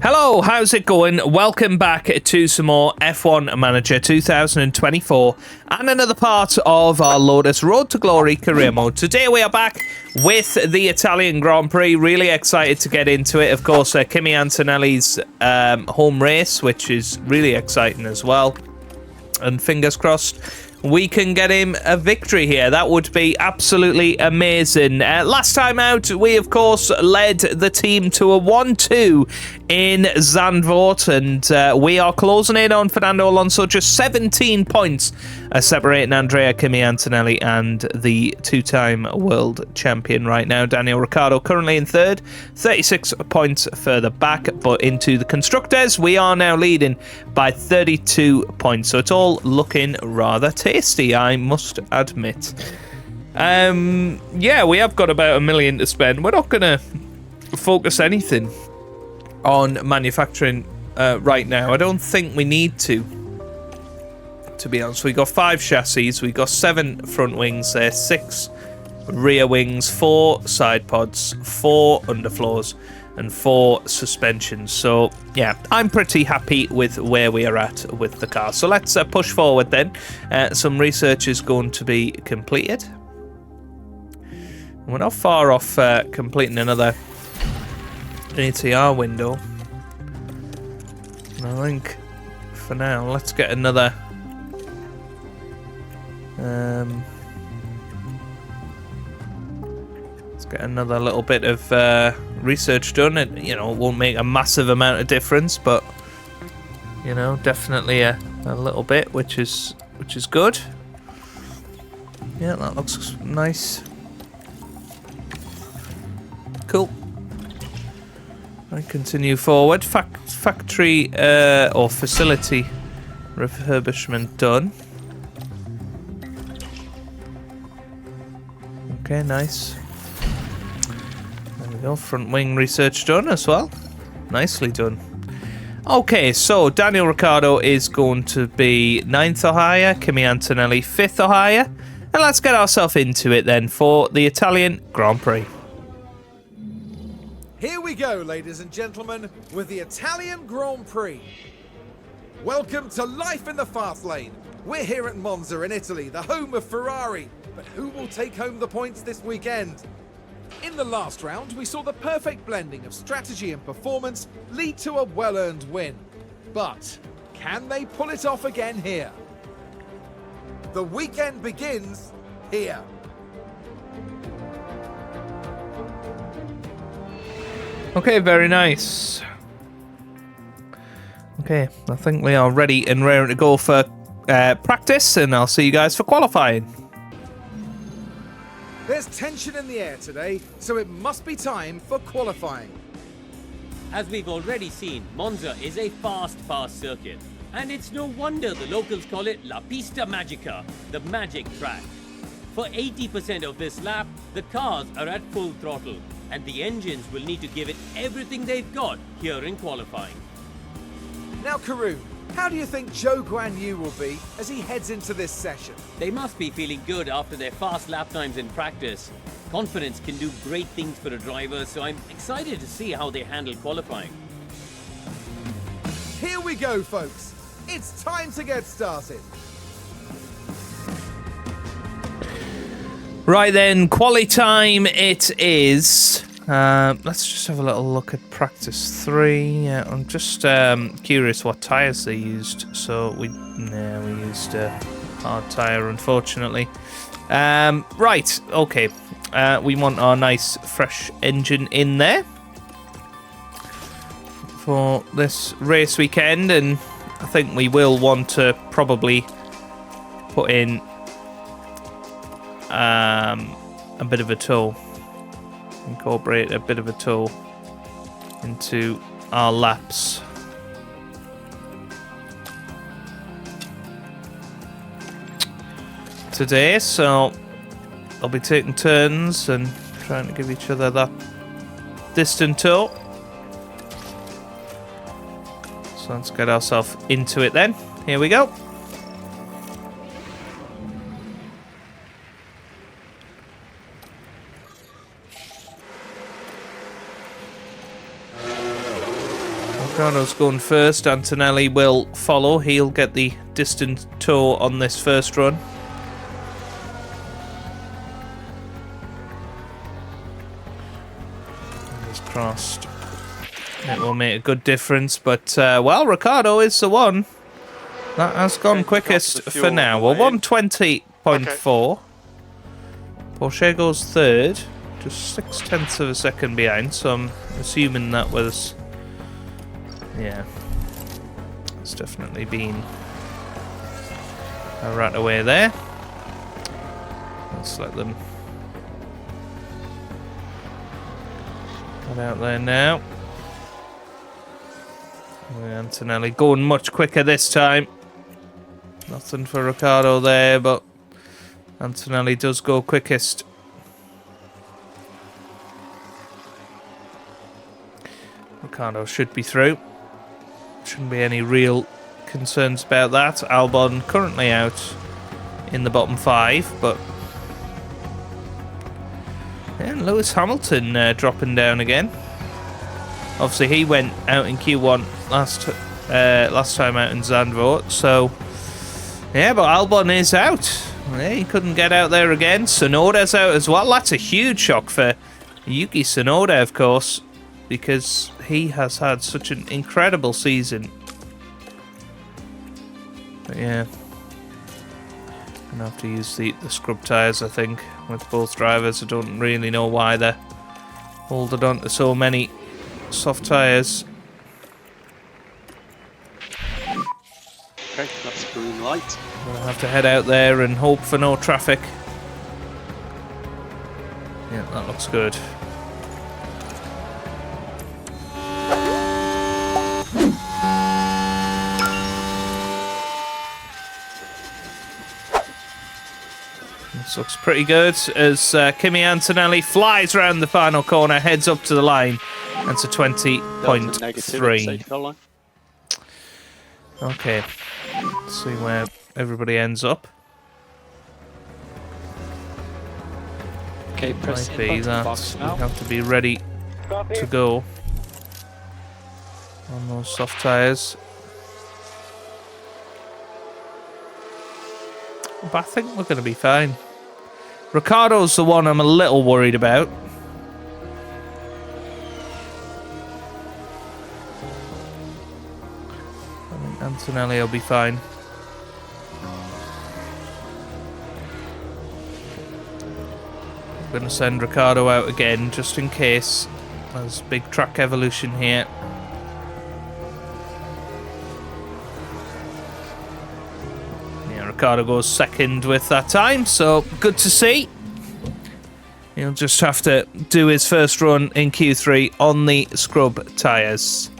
Hello, how's it going? Welcome back to some more F1 Manager 2024 and another part of our Lotus Road to Glory career mode. Today we are back with the Italian Grand Prix. Really excited to get into it. Of course, Kimi Antonelli's home race, which is really exciting as well. And fingers crossed we can get him a victory here. That would be absolutely amazing. Last time out, we, of course, led the team to a 1-2 in Zandvoort, and we are closing in on Fernando Alonso. Just 17 points separating Andrea Kimi Antonelli and the two-time world champion right now, Daniel Ricciardo, currently in third, 36 points further back. But into the Constructors, we are now leading by 32 points. So it's all looking rather tasty, I must admit. Yeah, we have got about $1 million to spend. We're not going to focus anything on manufacturing right now. I don't think we need to be honest. We got 5 chassis, we got 7 front wings there, 6 rear wings, 4 side pods, 4 underfloors, and 4 suspensions. So yeah, I'm pretty happy with where we are at with the car. So let's push forward then. Some research is going to be completed. We're not far off completing another ATR window. And I think for now, let's get another let's get another little bit of research done. It, you know, it won't make a massive amount of difference, but you know, definitely a little bit, which is good. Yeah, that looks nice. Cool. I continue forward. Factory or facility refurbishment done. Okay, nice. There we go. Front wing research done as well. Nicely done. Okay, so Daniel Ricciardo is going to be 9th or higher. Kimi Antonelli 5th or higher. And let's get ourselves into it then for the Italian Grand Prix. Here we go, ladies and gentlemen, with the Italian Grand Prix. Welcome to life in the fast lane. We're here at Monza in Italy, the home of Ferrari. But who will take home the points this weekend? In the last round, we saw the perfect blending of strategy and performance lead to a well-earned win. But can they pull it off again here? The weekend begins here. Okay, very nice. Okay, I think we are ready and raring to go for practice, and I'll see you guys for qualifying. There's tension in the air today, so it must be time for qualifying. As we've already seen, Monza is a fast circuit. And it's no wonder the locals call it La Pista Magica, the magic track. For 80% of this lap, the cars are at full throttle, and the engines will need to give it everything they've got here in qualifying. Now, Karun, how do you think Zhou Guanyu will be as he heads into this session? They must be feeling good after their fast lap times in practice. Confidence can do great things for a driver, so I'm excited to see how they handle qualifying. Here we go, folks. It's time to get started. Right then, quali time it is. Let's just have a little look at practice 3. Yeah, I'm just curious what tyres they used. So we used a hard tyre, unfortunately. Right, okay. We want our nice fresh engine in there for this race weekend, and I think we will want to probably put in a bit of a tow. Incorporate a bit of a tow into our laps. Today, so I'll be taking turns and trying to give each other that distant tow. So let's get ourselves into it then. Here we go. Ricardo's going first. Antonelli will follow. He'll get the distant tow on this first run. Fingers crossed. It will make a good difference, but, well, Ricciardo is the one that has gone quickest for now. Well, 120.4. Porsche goes third, just 0.6 of a second behind, so I'm assuming that was... Yeah. It's definitely been a rat away there. Let's let them get out there now. Antonelli going much quicker this time. Nothing for Ricciardo there, but Antonelli does go quickest. Ricciardo should be through. Shouldn't be any real concerns about that. Albon currently out in the bottom 5, but... And Lewis Hamilton dropping down again. Obviously, he went out in Q1 last time out in Zandvoort, so... Yeah, but Albon is out. Yeah, he couldn't get out there again. Tsunoda's out as well. That's a huge shock for Yuki Tsunoda, of course, because he has had such an incredible season. But yeah, gonna have to use the scrub tyres, I think, with both drivers. I don't really know why they're holding on to so many soft tyres. Okay, that's green light. Gonna have to head out there and hope for no traffic. Yeah, that looks good. This looks pretty good as Kimi Antonelli flies around the final corner, heads up to the line. That's a 20.3. Okay, let's see where everybody ends up. Okay, press Might the be button that box we now. have to be ready to go on those soft tyres. But I think we're going to be fine. Ricciardo's the one I'm a little worried about. I think Antonelli will be fine. I'm going to send Ricciardo out again just in case. There's big track evolution here. Ricciardo goes second with that time, so good to see. He'll just have to do his first run in Q3 on the scrub tyres.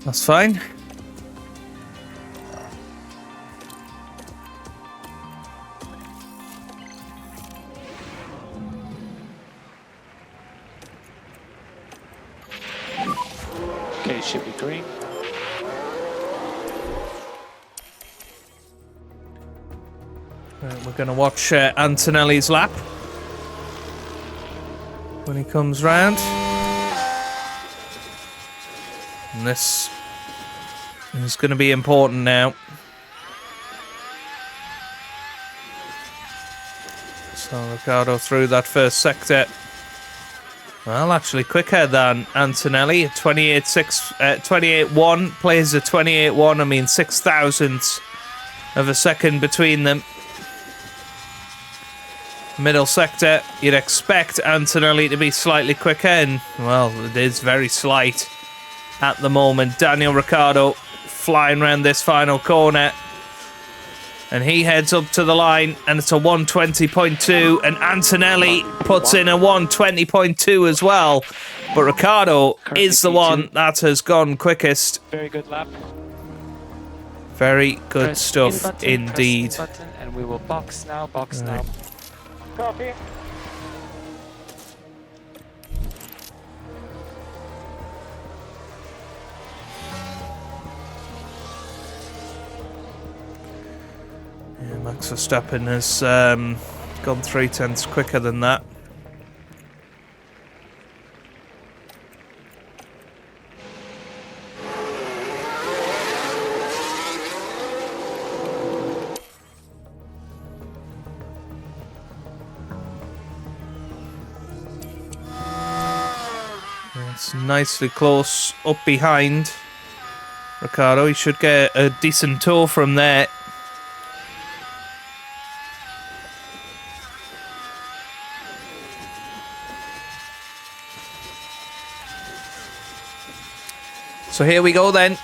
That's fine. Okay, should be green. We're going to watch Antonelli's lap when he comes round. And this is going to be important now. So Ricciardo through that first sector. Well, actually quicker than Antonelli. 28.1 plays a 28.1. I mean, 6 thousandths of a second between them. Middle sector, you'd expect Antonelli to be slightly quicker, and, well, it is very slight at the moment. Daniel Ricciardo flying around this final corner, and he heads up to the line, and it's a 120.2, and Antonelli puts in a 120.2 as well, but Ricciardo is the one that has gone quickest. Very good lap. Very good Press stuff in button, indeed. press in button, and we will box now, box Right. now. Copy. Yeah, Max Verstappen has gone 0.3 quicker than that. It's nicely close up behind Ricciardo. He should get a decent tour from there. So here we go then.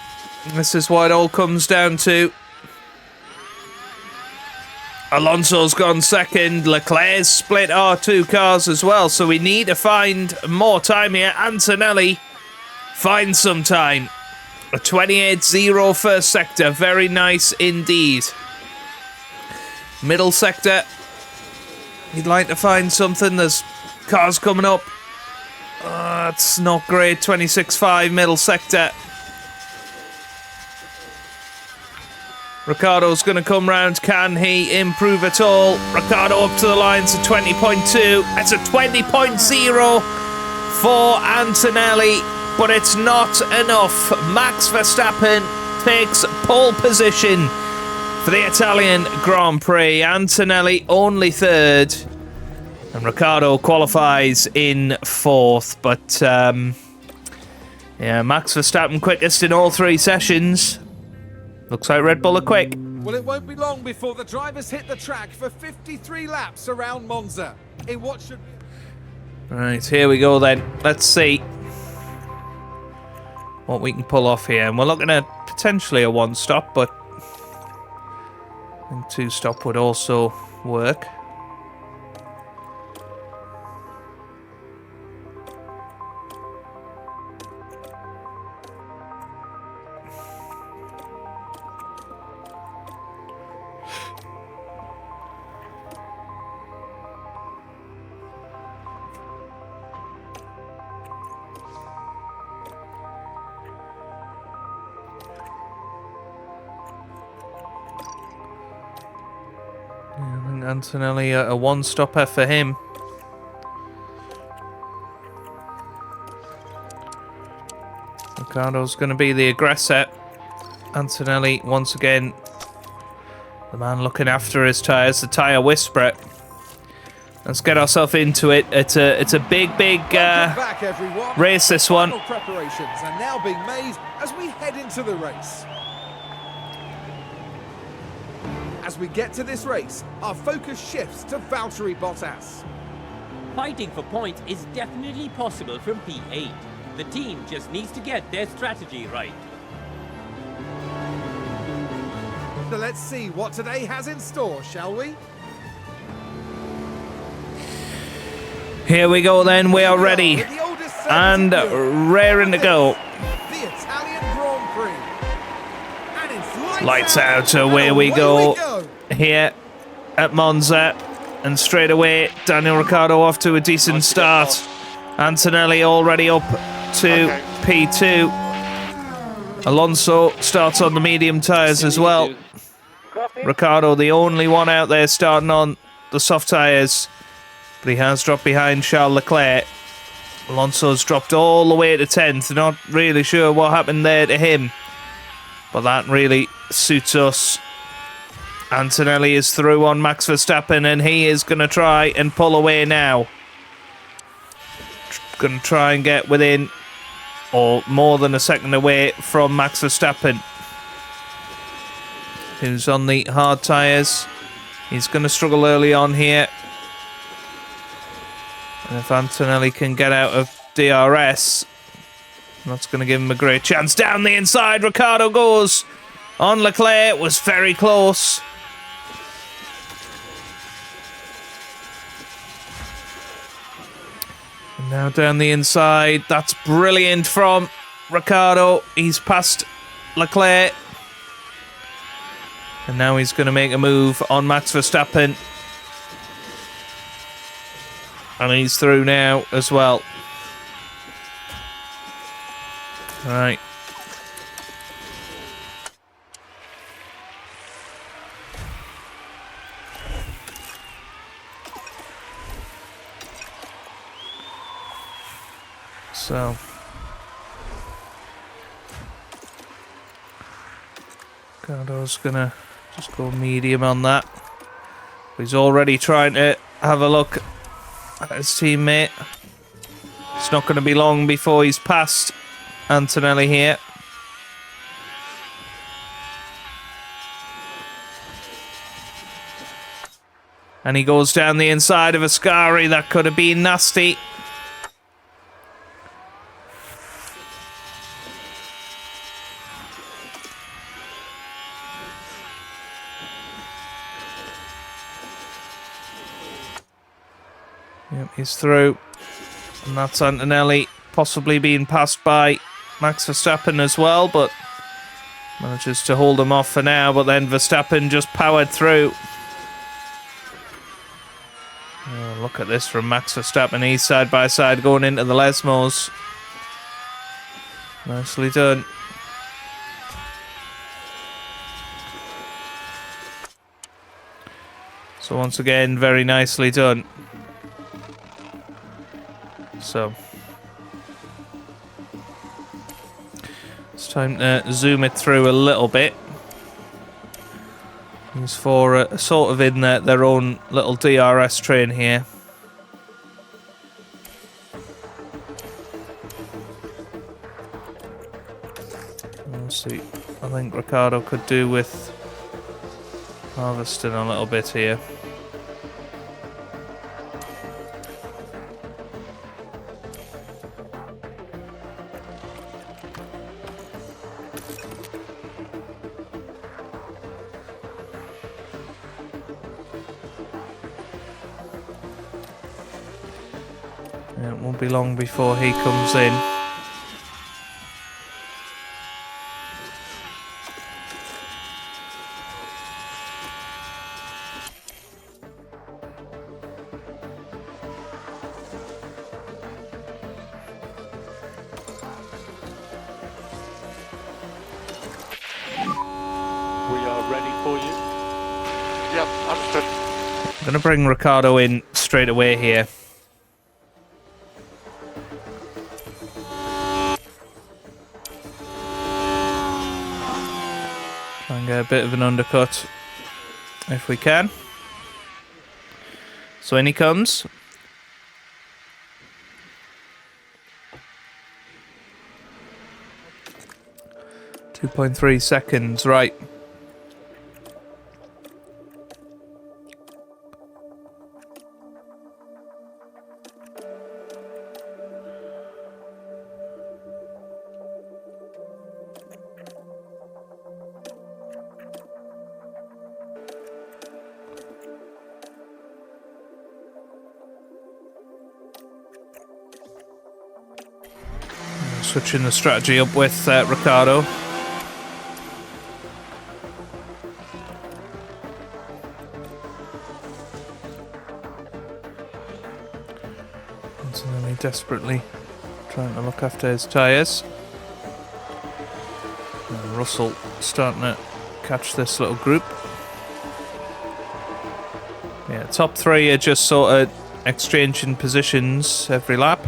This is what it all comes down to. Alonso's gone second. Leclerc's split our two cars as well. So we need to find more time here. Antonelli finds some time. A 28.0 first sector. Very nice indeed. Middle sector. You'd like to find something. There's cars coming up. It's not great. 26.5 middle sector. Ricciardo's going to come round. Can he improve at all? Ricciardo up to the lines at 20.2. It's a 20.0 for Antonelli, but it's not enough. Max Verstappen takes pole position for the Italian Grand Prix. Antonelli only third, and Ricciardo qualifies in fourth. But yeah, Max Verstappen quickest in all three sessions. Looks like Red Bull are quick. Well, it won't be long before the drivers hit the track for 53 laps around Monza. In what should... Right, here we go then. Let's see what we can pull off here. And we're looking at potentially a one-stop, but I think two-stop would also work. I think Antonelli a one-stopper for him. Ricciardo's going to be the aggressor. Antonelli, once again, the man looking after his tyres, the tyre whisperer. Let's get ourselves into it. It's a big race, this one. Final preparations are now being made as we head into the race. As we get to this race, our focus shifts to Valtteri Bottas. Fighting for points is definitely possible from P8. The team just needs to get their strategy right. So let's see what today has in store, shall we? Here we go then, we are ready With the oldest service and in Europe, raring to go. the Italian Grand Prix. And it's Lights out, and away we away go here at Monza. And straight away, Daniel Ricciardo off to a decent start. Antonelli already up to P2. Alonso starts on the medium tyres as well. Ricciardo, the only one out there starting on the soft tyres. But he has dropped behind Charles Leclerc. Alonso's dropped all the way to 10th. Not really sure what happened there to him. But that really suits us. Antonelli is through on Max Verstappen, and he is going to try and pull away now. Going to try and get within, or more than a second away from Max Verstappen, who's on the hard tyres. He's going to struggle early on here. And if Antonelli can get out of DRS, that's going to give him a great chance. Down the inside, Ricciardo goes on Leclerc. Was very close. And now down the inside. That's brilliant from Ricciardo. He's past Leclerc. And now he's going to make a move on Max Verstappen. And he's through now as well. Right. So Ricardo's gonna just go medium on that. He's already trying to have a look at his teammate. It's not going to be long before he's past Antonelli here. And he goes down the inside of Ascari. That could have been nasty. Yep, he's through. And that's Antonelli possibly being passed by Max Verstappen as well, but manages to hold him off for now. But then Verstappen just powered through. Oh, look at this from Max Verstappen. He's side by side going into the Lesmos. Nicely done. So once again, very nicely done. So it's time to zoom it through a little bit. These four are sort of in their own little DRS train here. Let's see. I think Ricciardo could do with harvesting a little bit here. It won't be long before he comes in. We are ready for you. Yep, understood. I'm going to bring Ricciardo in straight away here. Try and get a bit of an undercut if we can. So in he comes. .3 seconds, right. Switching the strategy up with Ricciardo. Antonelli desperately trying to look after his tyres. And Russell starting to catch this little group. Yeah, top three are just sort of exchanging positions every lap.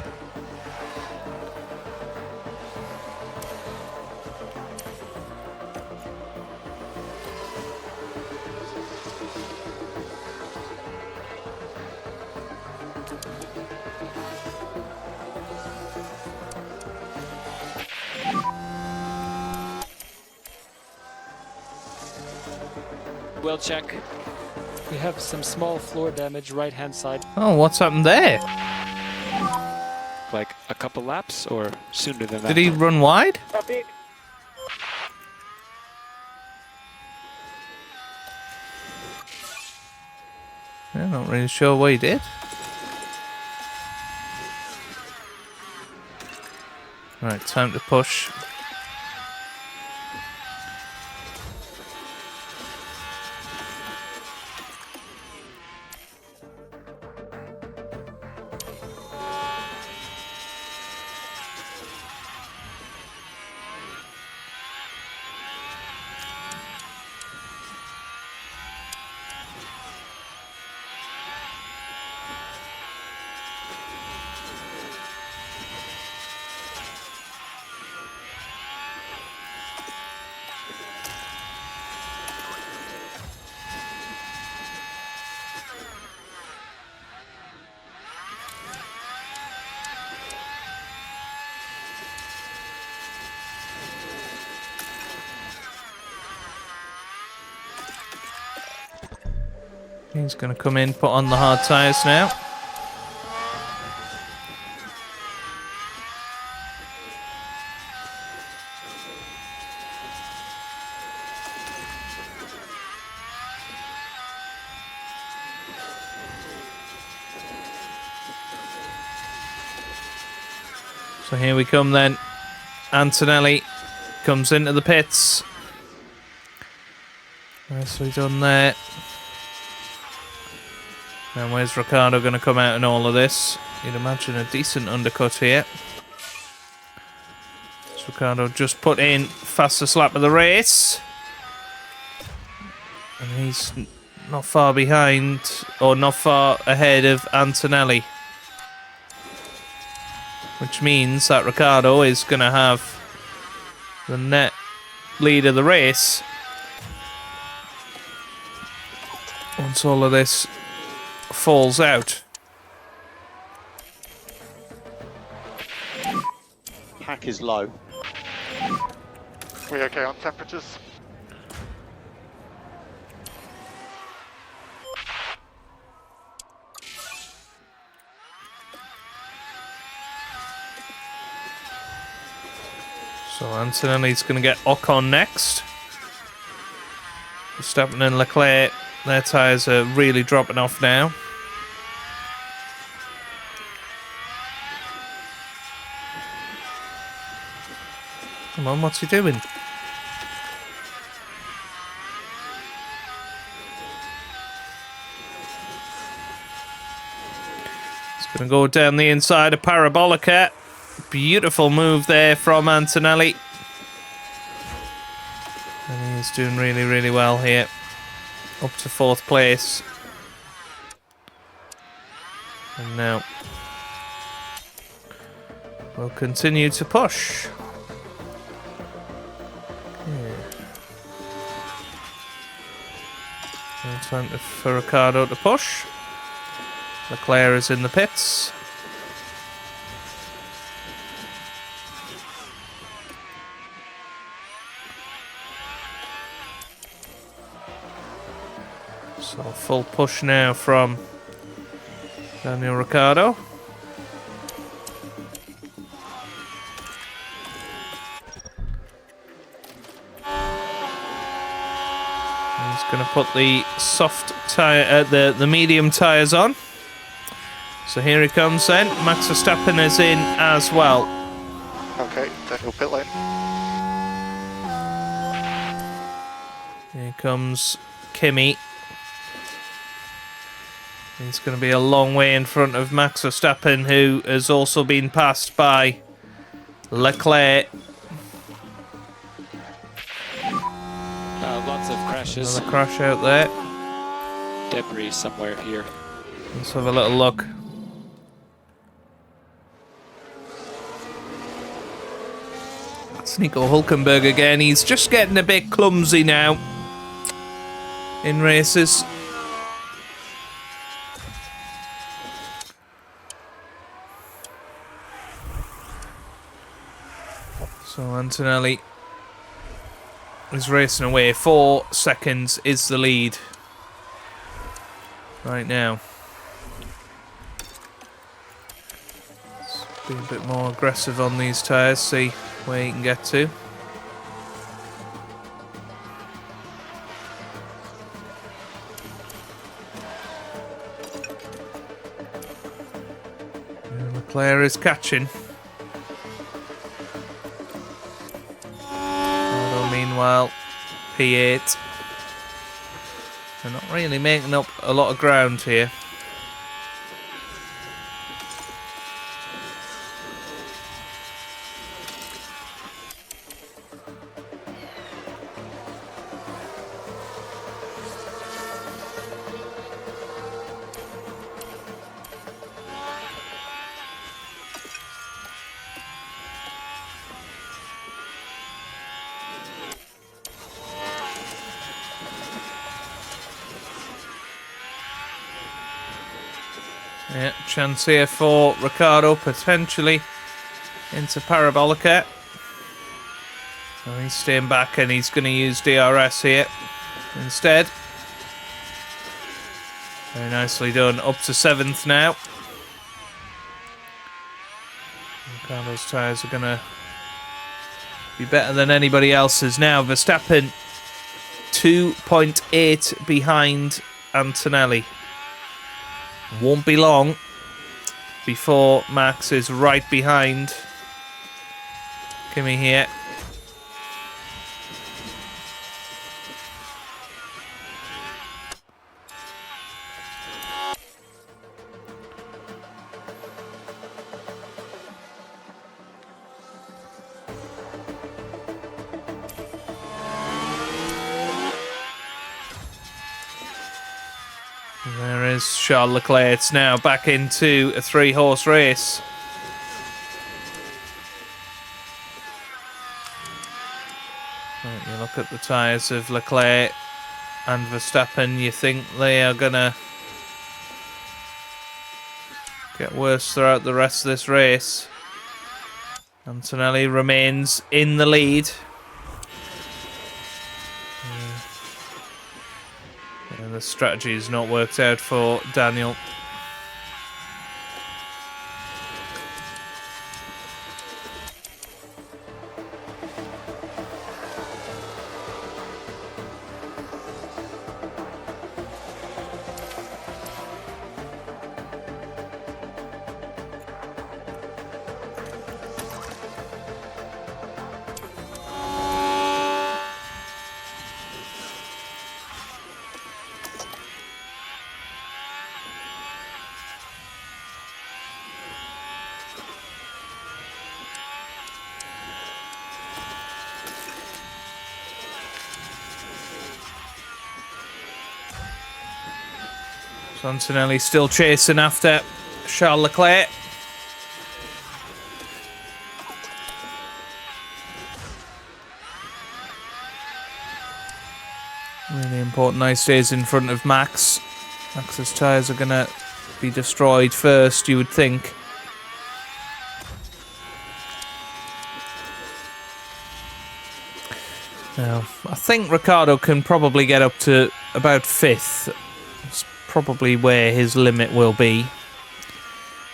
We'll check. We have some small floor damage right hand side. Oh, what's happened there? Like a couple laps or sooner than that? Did he run wide? Yeah, not really sure what he did. Right, time to push. He's going to come in, put on the hard tyres now. So here we come then. Antonelli comes into the pits. Nicely done there. And where's Ricciardo going to come out in all of this? You'd imagine a decent undercut here. So Ricciardo just put in fastest lap of the race. And he's not far behind, or not far ahead of Antonelli. Which means that Ricciardo is going to have the net lead of the race once all of this falls out. Pack is low. We okay on temperatures? So Antonelli's going to get Ocon next. Verstappen and Leclerc, their tyres are really dropping off now. Come on, what's he doing? He's going to go down the inside of Parabolica. Beautiful move there from Antonelli. And he's doing really, really well here. Up to 4th place. And now we'll continue to push. Now time for Ricciardo to push. Leclerc is in the pits. So full push now from Daniel Ricciardo. He's going to put the soft tire, the medium tires on. So here he comes then. Max Verstappen is in as well. Okay, Daniel pit lane. Here comes Kimi. He's going to be a long way in front of Max Verstappen, who has also been passed by Leclerc. Lots of crashes. Another crash out there. Debris somewhere here. Let's have a little look. That's Nico Hülkenberg again. He's just getting a bit clumsy now in races. So Antonelli is racing away. 4 seconds is the lead right now. Let's be a bit more aggressive on these tyres, see where he can get to. And Leclerc is catching. Meanwhile, P8. They're not really making up a lot of ground here. Yeah, chance here for Ricciardo, potentially into Parabolica. So he's staying back and he's going to use DRS here instead. Very nicely done. Up to 7th now. Ricardo's tyres are going to be better than anybody else's now. Verstappen 2.8 behind Antonelli. Won't be long before Max is right behind Kimi here. There is Charles Leclerc. It's now back into a 3-horse race. Right, you look at the tyres of Leclerc and Verstappen, you think they are going to get worse throughout the rest of this race. Antonelli remains in the lead. The strategy has not worked out for Daniel. Antonelli still chasing after Charles Leclerc. Really important. Nice stays in front of Max. Max's tyres are going to be destroyed first, you would think. Now, I think Ricciardo can probably get up to about 5th. Probably where his limit will be.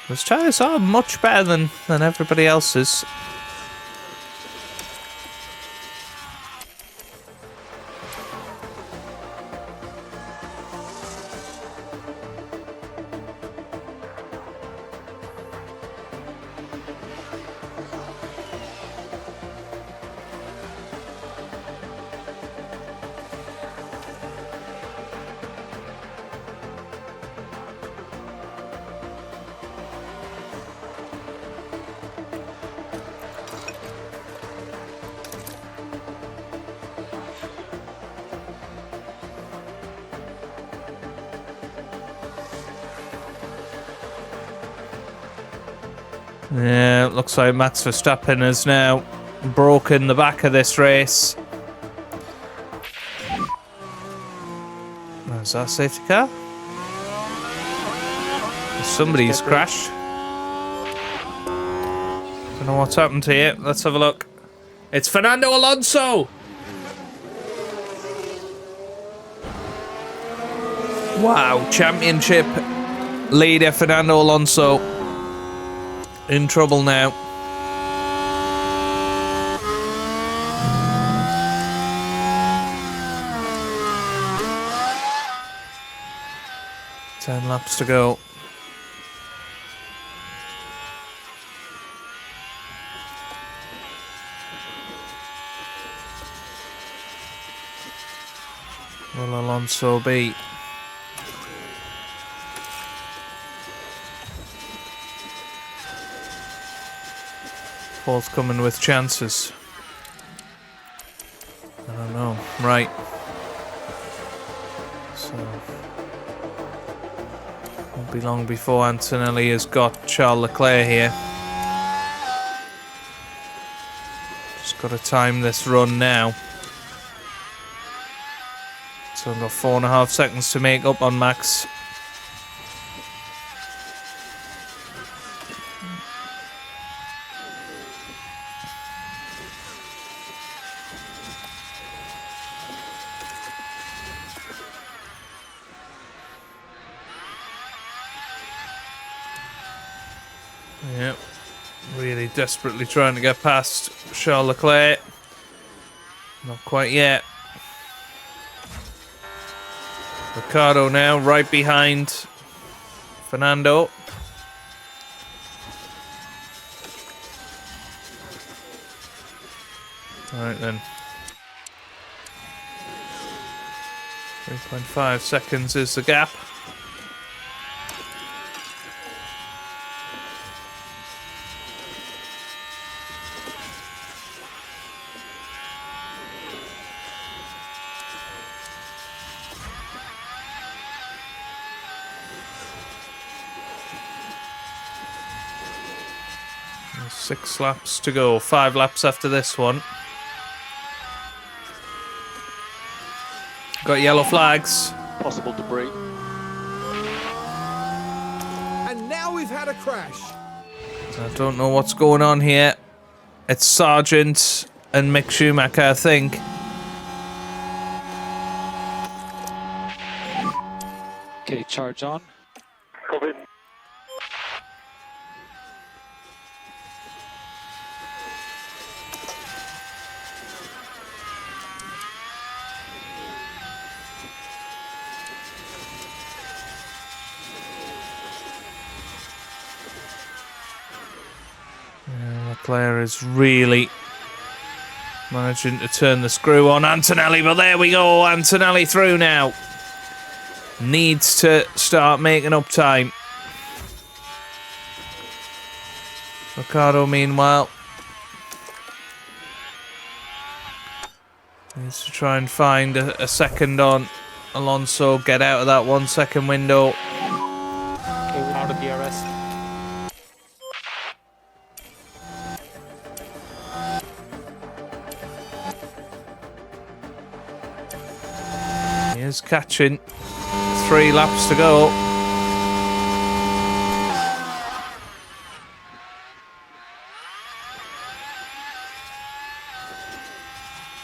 His tyres are much better than everybody else's. Yeah, it looks like Max Verstappen has now broken the back of this race. Is that a safety car? Somebody's crashed. Don't know what's happened here. Let's have a look. It's Fernando Alonso! Wow, championship leader Fernando Alonso in trouble now. Ten laps to go. Will Alonso be forthcoming with chances? I don't know. Right. So won't be long before Antonelli has got Charles Leclerc here. Just got to time this run now. So I've got 4.5 seconds to make up on Max. desperately trying to get past Charles Leclerc. Not quite yet. Ricciardo now right behind Fernando. Alright then. 3.5 seconds is the gap. There's 6 laps to go. 5 laps after this one. Got yellow flags. Possible debris. And now we've had a crash. I don't know what's going on here. It's Sargent and Mick Schumacher, I think. Okay, charge on. Copy. Leclerc is really managing to turn the screw on Antonelli, but there we go. Antonelli through now. Needs to start making up time. Ricciardo, meanwhile, needs to try and find a second on Alonso, get out of that 1 second window. Okay, we're out of DRS. He is catching. 3 laps to go.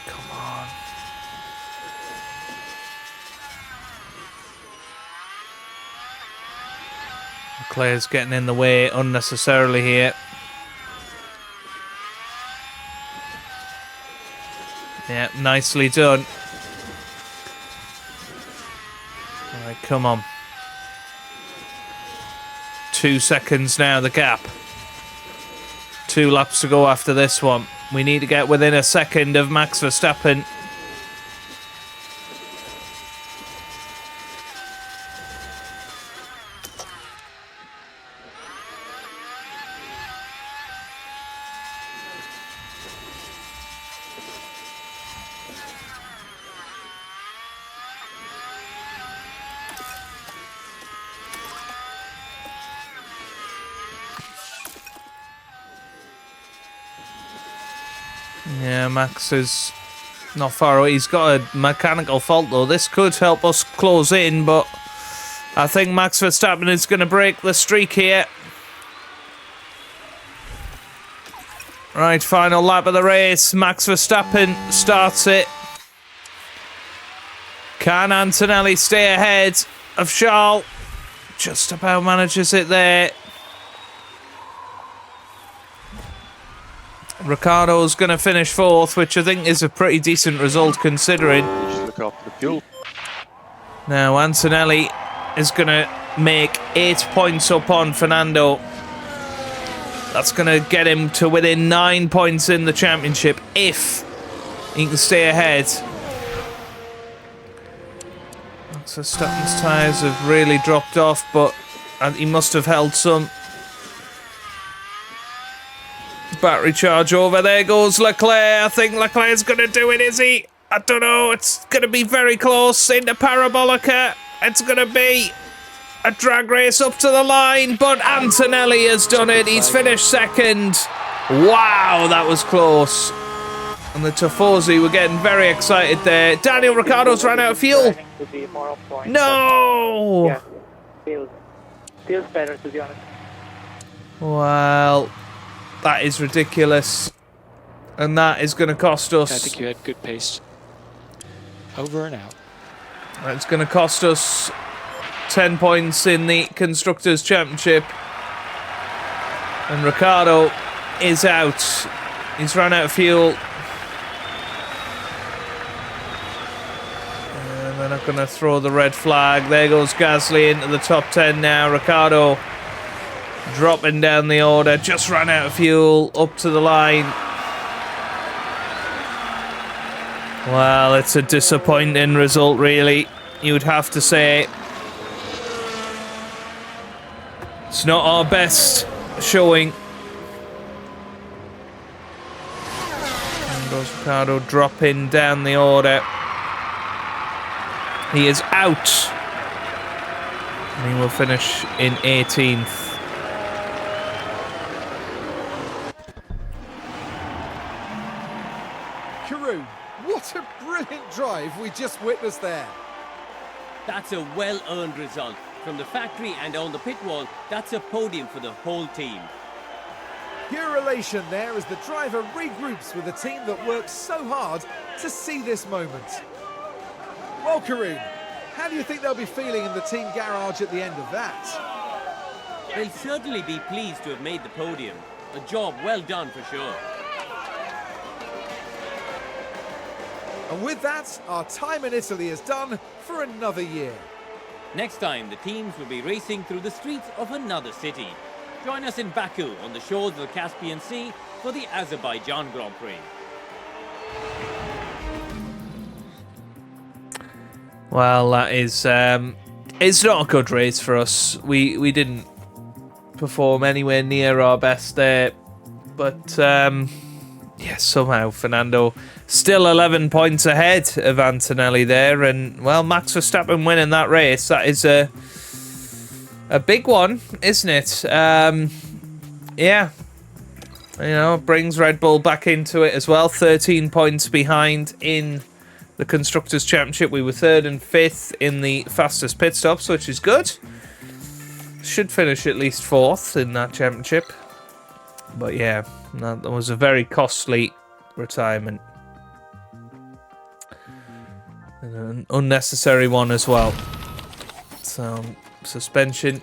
Come on. Leclerc's getting in the way unnecessarily here. Yeah, nicely done. Alright, come on. 2 seconds now, the gap. 2 laps to go after this one. We need to get within a second of Max Verstappen. Yeah, Max is not far away. He's got a mechanical fault though. This could help us close in, but I think Max Verstappen is going to break the streak here. Right, final lap of the race. Max Verstappen starts it. Can Antonelli stay ahead of Charles? Just about manages it there. Ricciardo's going to finish 4th, which I think is a pretty decent result considering. Just look after the fuel. Now Antonelli is going to make 8 points up on Fernando. That's going to get him to within 9 points in the championship if he can stay ahead. Max Verstappen's tyres have really dropped off, but he must have held some battery charge over. There goes Leclerc. I think Leclerc's going to do it, is he? I don't know. It's going to be very close into Parabolica. It's going to be a drag race up to the line, but Antonelli has done it. He's finished 2nd. Wow, that was close. And the Tifosi were getting very excited there. Daniel Ricciardo's ran out of fuel. No! Yeah, feels better, to be honest. Well, that is ridiculous. And that is going to cost us... I think you had good pace. Over and out. It's going to cost us 10 points in the Constructors Championship. And Ricciardo is out. He's run out of fuel. And they're not going to throw the red flag. There goes Gasly into the top 10 now. Ricciardo dropping down the order. Just ran out of fuel. Up to the line. Well, it's a disappointing result, really. You would have to say. It's not our best showing. And goes Ricciardo dropping down the order. He is out. And he will finish in 18th. Karun, what a brilliant drive we just witnessed there. That's a well-earned result. From the factory and on the pit wall, that's a podium for the whole team. Pure elation there as the driver regroups with a team that worked so hard to see this moment. Well, Karun, how do you think they'll be feeling in the team garage at the end of that? They'll certainly be pleased to have made the podium. A job well done for sure. And with that, our time in Italy is done for another year. Next time, the teams will be racing through the streets of another city. Join us in Baku on the shores of the Caspian Sea for the Azerbaijan Grand Prix. Well, that is it's not a good race for us. We didn't perform anywhere near our best there, but yeah, somehow Fernando still 11 points ahead of Antonelli there, and well, Max Verstappen winning that race, that is a big one, isn't it? Yeah, you know, it brings Red Bull back into it as well. 13 points behind in the Constructors Championship. We were 3rd and 5th in the fastest pit stops, which is good. Should finish at least 4th in that championship. But yeah, that was a very costly retirement. And an unnecessary one as well. So, suspension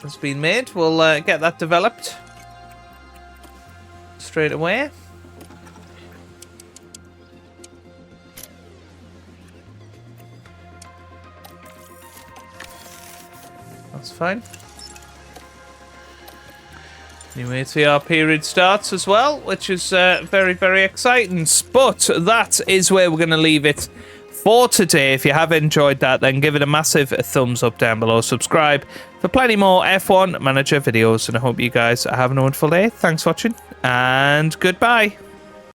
has been made. We'll get that developed straight away. That's fine. New ATR period starts as well, which is very, very exciting. But that is where we're going to leave it for today. If you have enjoyed that, then give it a massive thumbs up down below. Subscribe for plenty more F1 Manager videos. And I hope you guys are having a wonderful day. Thanks for watching, and goodbye.